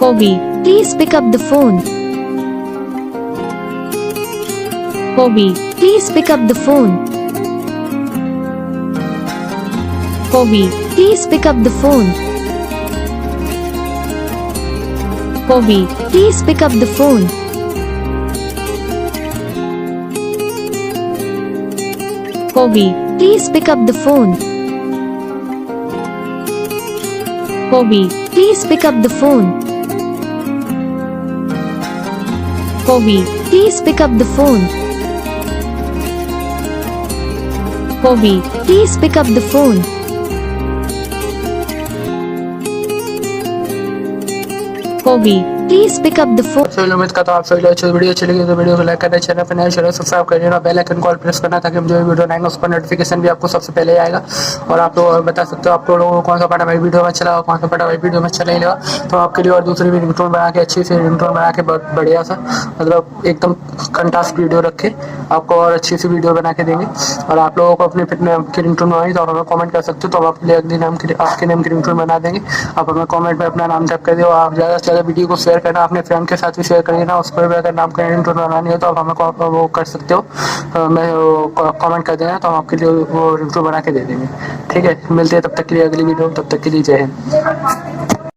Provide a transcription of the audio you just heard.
Kobe, Please pick up the phone. Kobe, Please pick up the phone. Kobe, Please pick up the phone. Kobe, Please pick up the phone. Kobe, Please pick up the phone. Kobe, Please pick up the phone. Kobe, Please pick up the phone. Kobe, Please pick up the phone. Kobe. Please pick up the phone. सभी उम्मीद करता हूँ आप सभी लोग video अच्छी लगी तो वीडियो को लाइक करना, चैनल पर नए चैनल सब्सक्राइब कर लेना, बेल आइकन कॉल प्रेस करना ताकि हम जो भी वीडियो बनाएंगे उसका नोटिफिकेशन भी आपको सबसे पहले आएगा। और आप लोग बता सकते हो आपको लोगों को कौन सा पार्ट हमारी वीडियो में अच्छा लगा, कौन सा पार्ट हमारी वीडियो में अच्छा नहीं लगा। तो आपके लिए और दूसरी भी रिंगटोन बना के अच्छी सी रिंगटोन बना के बहुत बढ़िया सा मतलब एकदम कंटास्ट वीडियो रखे आपको और अच्छी सी वीडियो बना के देंगे। और आप लोगों को अपने नाम की रिंगटोन बनाई तो आप हमें कमेंट कर सकते हो, तो हम आपके लिए अगले नाम की आपके नाम की रिंगटोन बना देंगे। आप हमें कमेंट में अपना नाम टाइप कर दियो। आप ज़्यादा से ज़्यादा वीडियो को शेयर करना, अपने फ्रेंड के साथ भी शेयर करिए ना। उस पर भी अगर नाम का रिंगटोन बनानी हो तो आप हमें वो कर सकते हो, मैं कमेंट कर देना तो हम आपके लिए वो रिंगटोन बना के दे देंगे। ठीक है, मिलते हैं तब तक के लिए अगली वीडियो, तब तक के लिए जय हिंद।